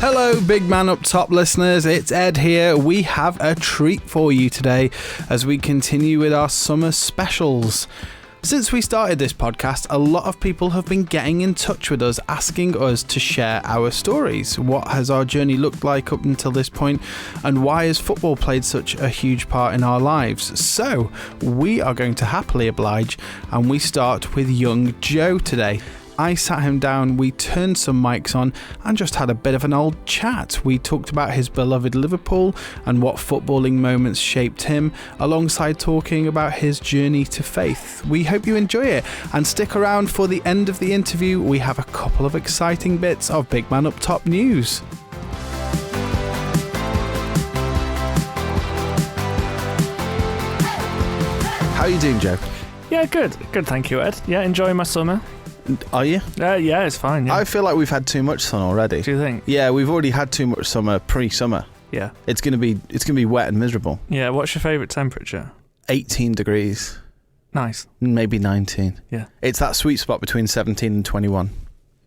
Hello, Big Man Up Top listeners. It's Ed here. We have a treat for you today as we continue with our summer specials. Since we started this podcast, a lot of people have been getting in touch with us, asking us to share our stories. What has our journey looked like up until this point, and why has football played such a huge part in our lives? So, we are going to happily oblige, and we start with young Joe today. I sat him down, we turned some mics on and just had a bit of an old chat. We talked about his beloved Liverpool and what footballing moments shaped him, alongside talking about his journey to faith. We hope you enjoy it, and stick around for the end of the interview. We have a couple of exciting bits of Big Man Up Top news. How are you doing, Joe? Yeah, good. Good, thank you, Ed. Yeah, enjoying my summer. Are you? Yeah, it's fine. Yeah. I feel like we've had too much sun already. Do you think? Yeah, we've already had too much summer pre-summer. Yeah. It's gonna be wet and miserable. Yeah, what's your favourite temperature? 18 degrees. Nice. Maybe 19. Yeah. It's that sweet spot between 17 and 21.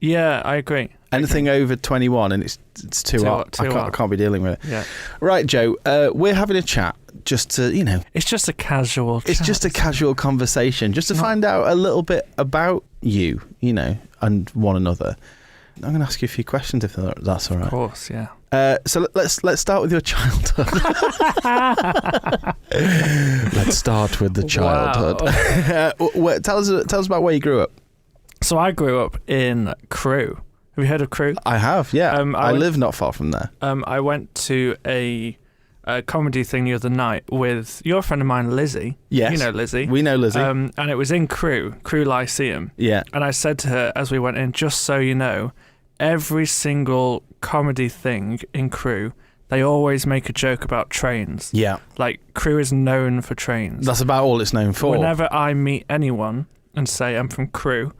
Yeah, I agree. Anything over 21 and it's too hot. I can't be dealing with it. Yeah. Right, Joe, we're having a chat just to, It's just a casual chat. It's just a casual conversation, just to find out a little bit about you, and one another. I'm going to ask you a few questions if that's all right. Of course, yeah. So let's start with your childhood. Let's start with the childhood. Wow. Tell us about where you grew up. So I grew up in Crewe. Have you heard of Crewe? I have, yeah. I live not far from there. I went to a comedy thing the other night with your friend of mine, Lizzie. Yes. You know Lizzie. We know Lizzie. And it was in Crewe Lyceum. Yeah. And I said to her as we went in, just so you know, every single comedy thing in Crewe, they always make a joke about trains. Yeah. Like, Crewe is known for trains. That's about all it's known for. Whenever I meet anyone and say I'm from Crewe,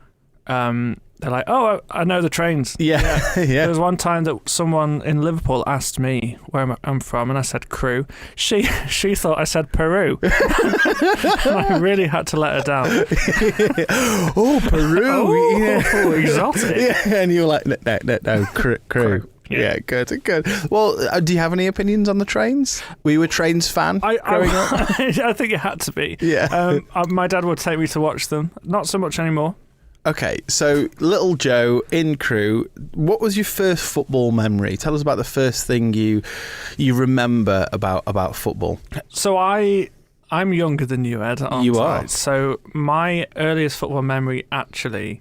they're like, oh, I know the trains. Yeah. Yeah. There was one time that someone in Liverpool asked me where I'm from, and I said Crewe. She thought I said Peru. And I really had to let her down. Oh, Peru. Oh, exotic. Yeah, and you were like, no, Crewe. Yeah, good. Well, do you have any opinions on the trains? Were you a trains fan growing up? I think it had to be. Yeah. My dad would take me to watch them. Not so much anymore. Okay, so little Joe in Crewe, what was your first football memory? Tell us about the first thing you remember about football. So I'm younger than you, Ed, aren't you I? are. So my earliest football memory, actually,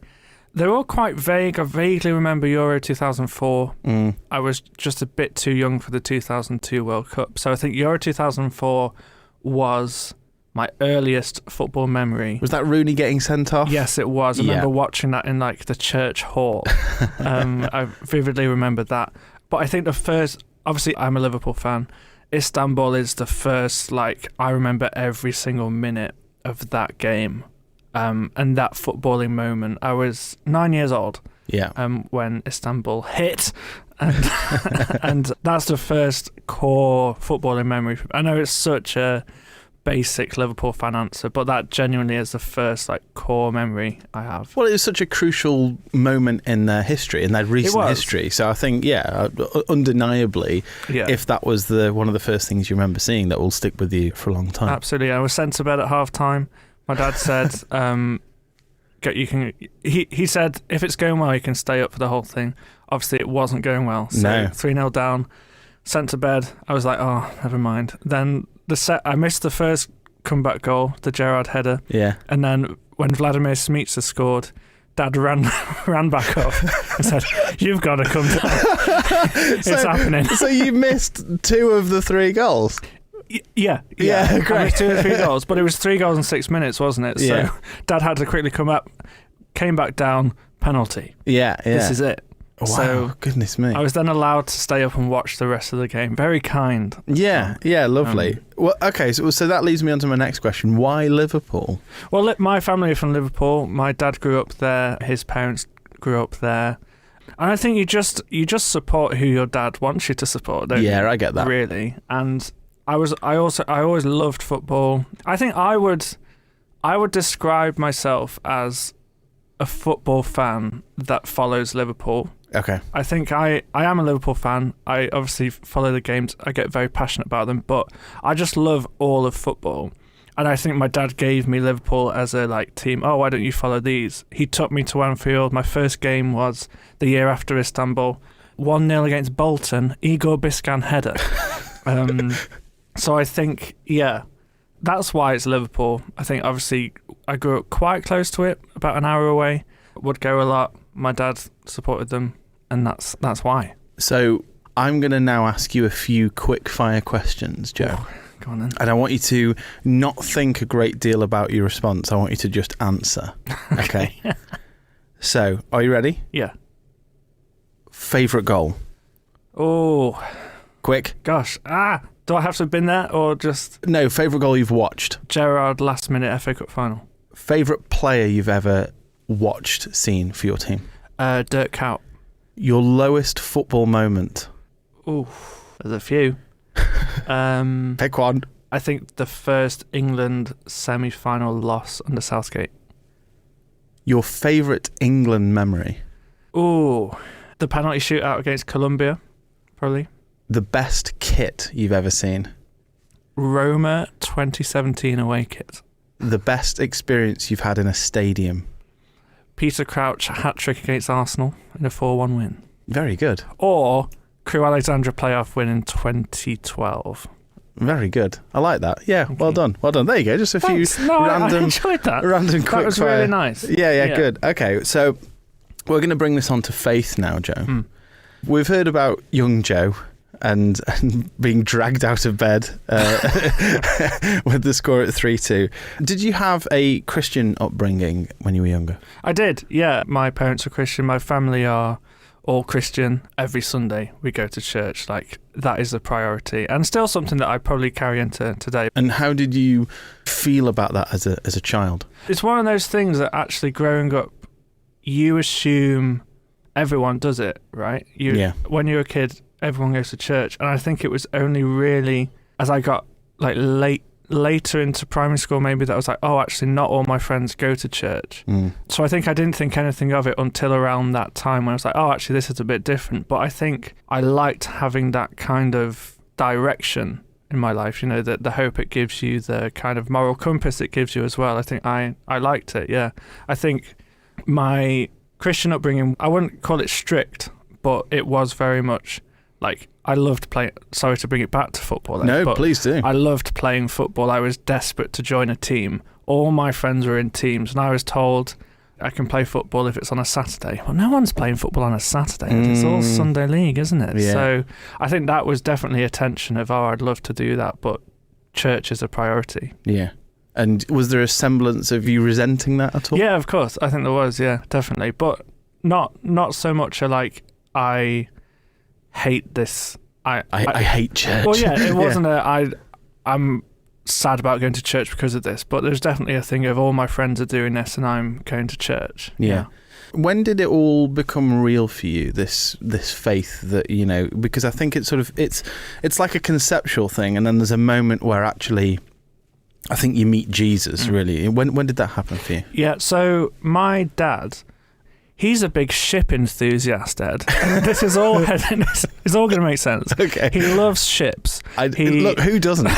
they're all quite vague. I vaguely remember Euro 2004. I was just a bit too young for the 2002 World Cup. So I think Euro 2004 was my earliest football memory. Was that Rooney getting sent off? Yes, it was. I remember watching that in like the church hall. I vividly remember that. But I think the first, obviously I'm a Liverpool fan. Istanbul is the first, I remember every single minute of that game. And that footballing moment. I was 9 years old. Yeah. When Istanbul hit. And that's the first core footballing memory. I know it's such a basic Liverpool fan answer, but that genuinely is the first core memory I have. Well, it was such a crucial moment in their history, in their recent history. So I think, undeniably, if that was one of the first things you remember seeing, that will stick with you for a long time. Absolutely. I was sent to bed at half time. My dad said, he said, if it's going well, you can stay up for the whole thing. Obviously, it wasn't going well. So 3-0 down, sent to bed. I was like, oh, never mind. Then I missed the first comeback goal, the Gerrard header. Yeah. And then when Vladimir Smica scored, Dad ran back up and said, "You've got to come down. It's happening." So you missed 2 of the 3 goals? Yeah, great. I missed 2 or 3 goals, but it was 3 goals in 6 minutes, wasn't it? So Dad had to quickly come up, came back down, penalty. Yeah. This is it. Wow, so goodness me. I was then allowed to stay up and watch the rest of the game. Very kind. Yeah, lovely. Well, okay, so that leads me on to my next question. Why Liverpool? Well, my family are from Liverpool. My dad grew up there. His parents grew up there. And I think you just support who your dad wants you to support, don't you? Yeah, I get that. Really. And I always loved football. I think I would describe myself as a football fan that follows Liverpool. Okay. I think I am a Liverpool fan. I obviously follow the games. I get very passionate about them, but I just love all of football. And I think my dad gave me Liverpool as a team. Oh, why don't you follow these? He took me to Anfield. My first game was the year after Istanbul. 1-0 against Bolton. Igor Biscan header. So I think, yeah, that's why it's Liverpool. I think obviously I grew up quite close to it, about an hour away. Would go a lot. My dad supported them, and that's why. So I'm going to now ask you a few quick fire questions, Joe. Oh, go on then. And I want you to not think a great deal about your response. I want you to just answer. Okay. So, are you ready? Yeah. Favourite goal? Oh. Quick. Gosh. Do I have to have been there or just... No, favourite goal you've watched. Gerrard last minute FA Cup final. Favourite player you've ever seen for your team? Dirk Kuyt. Your lowest football moment? Ooh, there's a few. Pick one. I think the first England semi-final loss under Southgate. Your favourite England memory? Ooh, the penalty shootout against Colombia, probably. The best kit you've ever seen? Roma 2017 away kit. The best experience you've had in a stadium? Peter Crouch hat-trick against Arsenal in a 4-1 win. Very good. Or Crewe Alexandra playoff win in 2012. Very good. I like that. Yeah, Okay. Well done. Well done. There you go. Just a Thanks. few No, random, I enjoyed that. Random quick That was fire. really nice. Yeah, good. Okay, so we're going to bring this on to faith now, Joe. We've heard about young Joe and being dragged out of bed with the score at 3-2. Did you have a Christian upbringing when you were younger? I did, yeah. My parents are Christian. My family are all Christian. Every Sunday we go to church. That is a priority, and still something that I probably carry into today. And how did you feel about that as a child? It's one of those things that actually growing up, you assume everyone does it, right? When you're a kid, everyone goes to church, and I think it was only really as I got later into primary school maybe that I was like, oh, actually not all my friends go to church. So I think I didn't think anything of it until around that time when I was like, oh, actually this is a bit different. But I think I liked having that kind of direction in my life, the hope it gives you, the kind of moral compass it gives you as well. I think I liked it, yeah. I think my Christian upbringing, I wouldn't call it strict, but it was very much I loved playing. Sorry to bring it back to football. No, please do. I loved playing football. I was desperate to join a team. All my friends were in teams, and I was told I can play football if it's on a Saturday. Well, no one's playing football on a Saturday. It's all Sunday league, isn't it? Yeah. So I think that was definitely a tension of, I'd love to do that, but church is a priority. Yeah. And was there a semblance of you resenting that at all? Yeah, of course. I think there was, yeah, definitely. But not so much I hate this. I hate church. Well, yeah, it wasn't I'm sad about going to church because of this, but there's definitely a thing of all my friends are doing this and I'm going to church. Yeah. When did it all become real for you, this faith that, because I think it's like a conceptual thing, and then there's a moment where actually I think you meet Jesus, really. When did that happen for you? Yeah, so my dad, he's a big ship enthusiast, Ed. This is all it's all going to make sense. Okay. He loves ships. Look, who doesn't?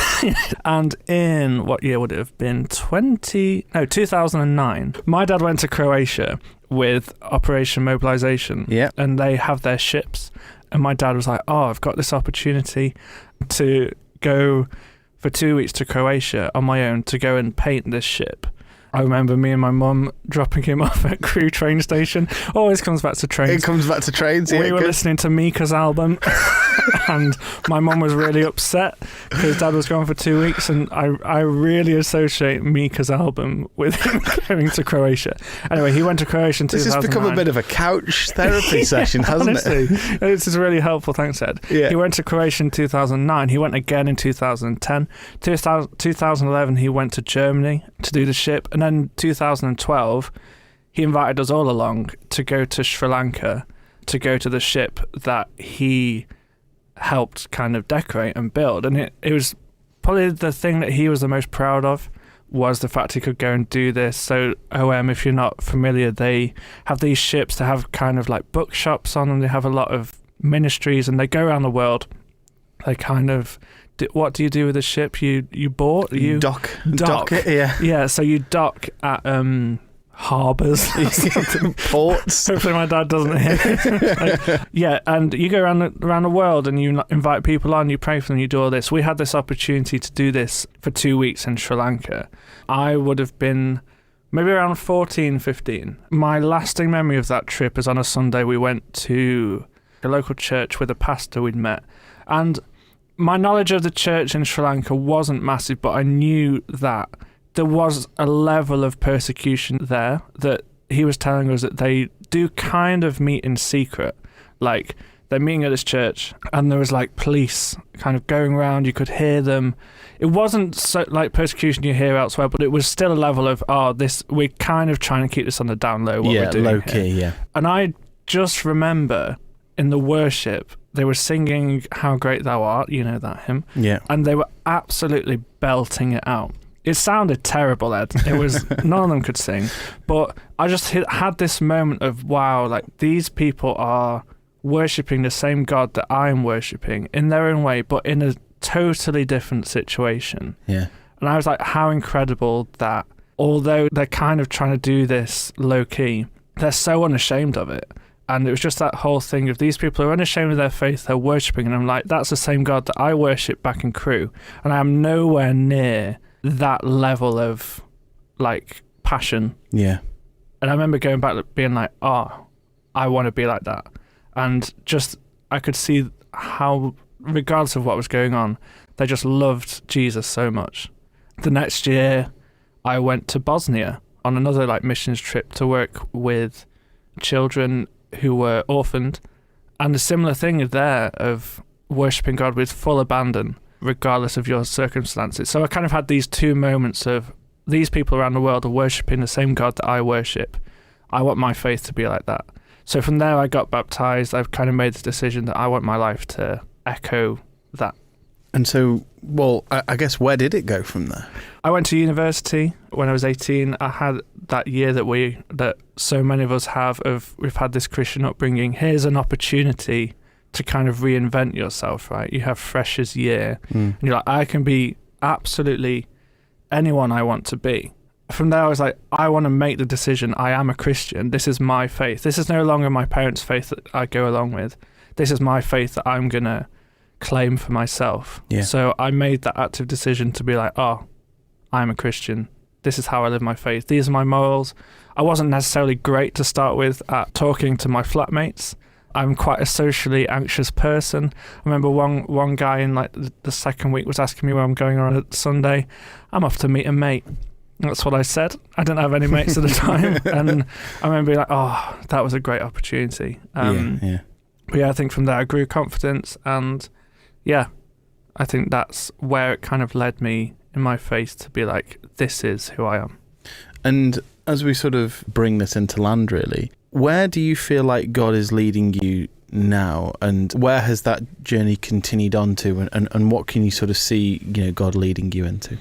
And in, what year would it have been? 2009. My dad went to Croatia with Operation Mobilisation. Yeah. And they have their ships. And my dad was like, oh, I've got this opportunity to go for 2 weeks to Croatia on my own to go and paint this ship. I remember me and my mum dropping him off at Crewe train station. Always comes back to trains. It comes back to trains, yeah. We were listening to Mika's album and my mum was really upset because Dad was gone for 2 weeks, and I really associate Mika's album with him going to Croatia. Anyway, he went to Croatia in 2009. This has become a bit of a couch therapy session, hasn't honestly, it? This is really helpful, thanks, Ed. Yeah. He went to Croatia in 2009. He went again in 2010. 2011, he went to Germany to do the ship. And then 2012, he invited us all along to go to Sri Lanka to go to the ship that he helped kind of decorate and build. And it was probably the thing that he was the most proud of, was the fact he could go and do this. So OM, if you're not familiar, they have these ships. They have kind of like bookshops on them. They have a lot of ministries, and they go around the world. They kind of, what do you do with a ship? You dock it, yeah. Yeah, so you dock at harbours, ports. Hopefully my dad doesn't hear. Yeah, and you go around the world and you invite people on, you pray for them, you do all this. We had this opportunity to do this for 2 weeks in Sri Lanka. I would have been maybe around 14, 15. My lasting memory of that trip is on a Sunday we went to a local church with a pastor we'd met, and my knowledge of the church in Sri Lanka wasn't massive, but I knew that there was a level of persecution there, that he was telling us that they do kind of meet in secret. Like, they're meeting at this church and there was like police kind of going around, you could hear them. It wasn't so like persecution you hear elsewhere, but it was still a level of, we're kind of trying to keep this on the down low, what we're doing low key, here. yeah. And I just remember in the worship, they were singing How Great Thou Art, you know that hymn. Yeah. And they were absolutely belting it out. It sounded terrible, Ed. It was, none of them could sing. But I just had this moment of, wow, like these people are worshipping the same God that I'm worshipping in their own way, but in a totally different situation. Yeah. And I was like, how incredible that although they're kind of trying to do this low key, they're so unashamed of it. And it was just that whole thing of these people are unashamed of their faith, they're worshipping. And I'm like, that's the same God that I worship back in Crewe. And I am nowhere near that level of like passion. Yeah. And I remember going back being like, I want to be like that. And just, I could see how, regardless of what was going on, they just loved Jesus so much. The next year, I went to Bosnia on another like missions trip to work with children who were orphaned. And a similar thing there of worshipping God with full abandon, regardless of your circumstances. So I kind of had these two moments of, these people around the world are worshipping the same God that I worship. I want my faith to be like that. So from there I got baptized. I've kind of made the decision that I want my life to echo that. And so, well, I guess where did it go from there? I went to university when I was 18. I had that year that so many of us have of, we've had this Christian upbringing. Here's an opportunity to kind of reinvent yourself, right? You have freshers year and you're like, I can be absolutely anyone I want to be. From there I was like, I want to make the decision. I am a Christian. This is my faith. This is no longer my parents' faith that I go along with. This is my faith that I'm going to claim for myself. Yeah. So I made that active decision to be like, I'm a Christian. This is how I live my faith. These are my morals. I wasn't necessarily great to start with at talking to my flatmates. I'm quite a socially anxious person. I remember one guy in like the second week was asking me where I'm going on a Sunday. I'm off to meet a mate. That's what I said. I didn't have any mates at the time. And I remember being like, that was a great opportunity. Yeah. But yeah, I think from there I grew confidence, and yeah, I think that's where it kind of led me in my faith to be like, this is who I am. And as we sort of bring this into land, really, where do you feel like God is leading you now, and where has that journey continued on to, and what can you sort of see, God leading you into?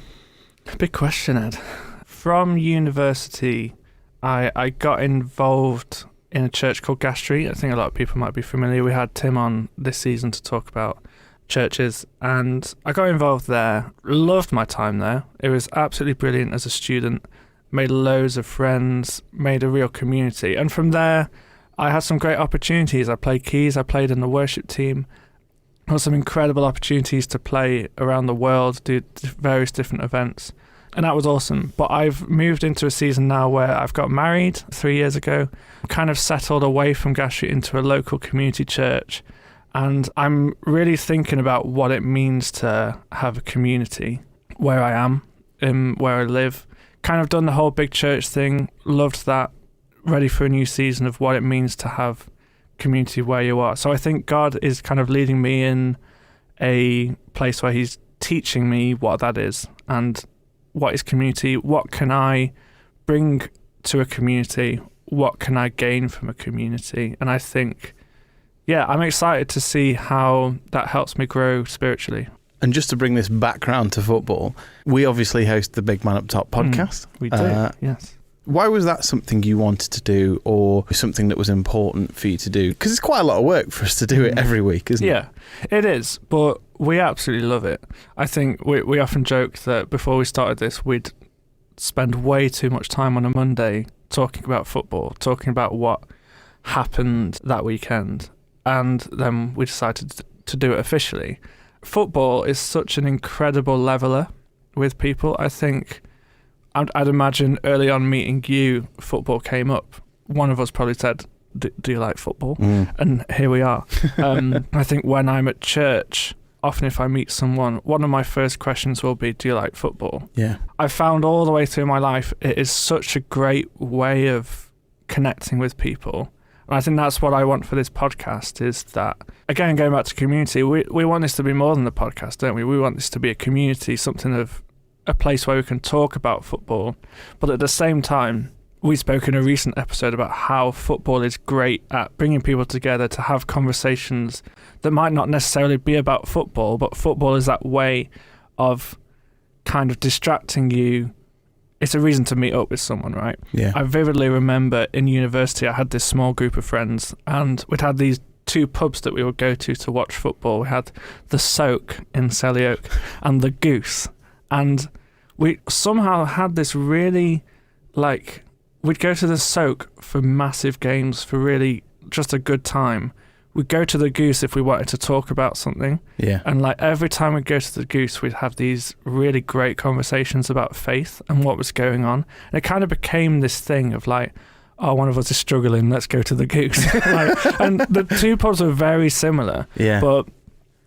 Big question, Ed. From university, I got involved in a church called Gas Street. I think a lot of people might be familiar. We had Tim on this season to talk about churches, and I got involved there. Loved my time there. It was absolutely brilliant as a student. Made loads of friends, made a real community. And from there, I had some great opportunities. I played keys, I played in the worship team. I had some incredible opportunities to play around the world, do various different events. And that was awesome. But I've moved into a season now where I've got married 3 years ago, kind of settled away from Gas Street into a local community church. And I'm really thinking about what it means to have a community where I am, where I live. Kind of done the whole big church thing, loved that, ready for a new season of what it means to have community where you are. So I think God is kind of leading me in a place where he's teaching me what that is and what is community, what can I bring to a community, what can I gain from a community. And I think, I'm excited to see how that helps me grow spiritually. And just to bring this back round to football, we obviously host the Big Man Up Top podcast. We do, yes. Why was that something you wanted to do, or something that was important for you to do? Because it's quite a lot of work for us to do it every week, isn't it? Yeah, it is, but we absolutely love it. I think we often joked that before we started this, we'd spend way too much time on a Monday talking about football, talking about what happened that weekend, and then we decided to do it officially. Football is such an incredible leveller with people. I think I'd imagine early on meeting you, football came up. One of us probably said, do you like football? And here we are. I think when I'm at church, often if I meet someone, one of my first questions will be, do you like football? Yeah. I found all the way through my life, it is such a great way of connecting with people. And I think that's what I want for this podcast, is that, again, going back to community, we want this to be more than the podcast, don't we? We want this to be a community, something of a place where we can talk about football. But at the same time, we spoke in a recent episode about how football is great at bringing people together to have conversations that might not necessarily be about football, but football is that way of kind of distracting you. It's a reason to meet up with someone, right? Yeah. I vividly remember in university, I had this small group of friends, and we'd had these 2 pubs that we would go to watch football. We had the Soak in Selly Oak and the Goose. And we somehow had this really, we'd go to the Soak for massive games, for really just a good time. We'd go to the Goose if we wanted to talk about something. Yeah. And every time we'd go to the Goose, we'd have these really great conversations about faith and what was going on. And it kind of became this thing of one of us is struggling, let's go to the Goose. And the 2 pubs were very similar. Yeah. But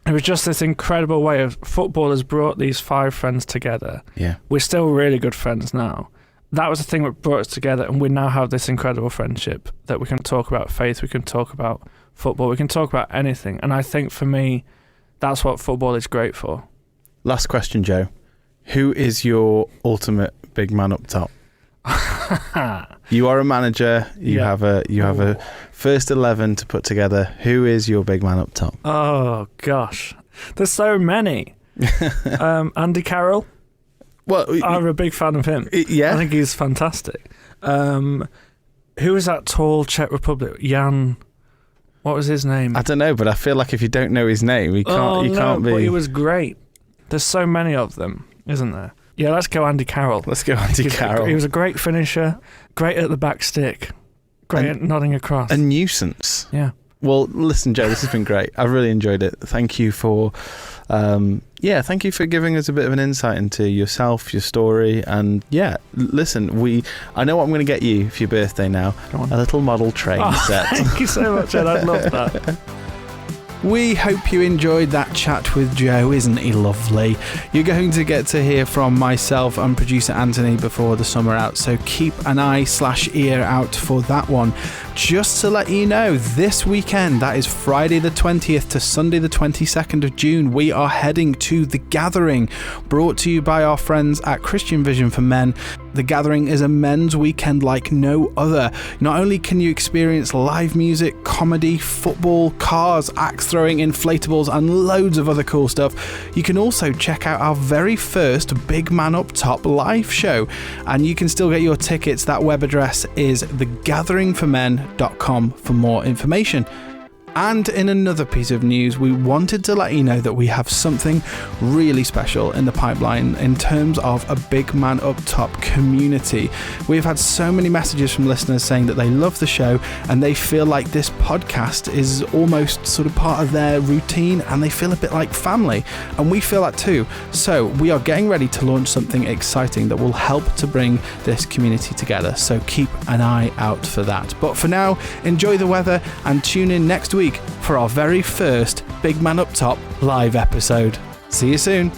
it was just this incredible way of football has brought these 5 friends together. Yeah. We're still really good friends now. That was the thing that brought us together, and we now have this incredible friendship that we can talk about faith, we can talk about football, we can talk about anything. And I think for me, that's what football is great for. Last question, Joe. Who is your ultimate big man up top? You are a manager. You have a first 11 to put together. Who is your big man up top? Oh gosh, there's so many. Andy Carroll. Well, I'm a big fan of him. Yeah, I think he's fantastic. Who was that tall Czech Republic? Jan. What was his name? I don't know, but I feel like if you don't know his name, he can't be. But he was great. There's so many of them, isn't there? Yeah, let's go Andy Carroll. Let's go Andy Carroll. He was a great finisher, great at the back stick, great at nodding across. A nuisance. Yeah. Well, listen, Joe, this has been great. I've really enjoyed it. Thank you for, thank you for giving us a bit of an insight into yourself, your story, and listen, I know what I'm going to get you for your birthday now. A little model train set. Thank you so much, Ed. I'd love that. We hope you enjoyed that chat with Joe. Isn't he lovely? You're going to get to hear from myself and producer Anthony before the summer out, so keep an eye/ear out for that one. Just to let you know, this weekend, that is Friday the 20th to Sunday the 22nd of June, we are heading to The Gathering, brought to you by our friends at Christian Vision for Men. The Gathering is a men's weekend like no other. Not only can you experience live music, comedy, football, cars, axe throwing, inflatables, and loads of other cool stuff, you can also check out our very first Big Man Up Top live show. And you can still get your tickets. That web address is thegatheringformen.com for more information. And in another piece of news, we wanted to let you know that we have something really special in the pipeline in terms of a Big Man Up Top community. We've had so many messages from listeners saying that they love the show and they feel like this podcast is almost sort of part of their routine and they feel a bit like family. And we feel that too. So we are getting ready to launch something exciting that will help to bring this community together. So keep an eye out for that. But for now, enjoy the weather and tune in next week for our very first Big Man Up Top live episode. See you soon.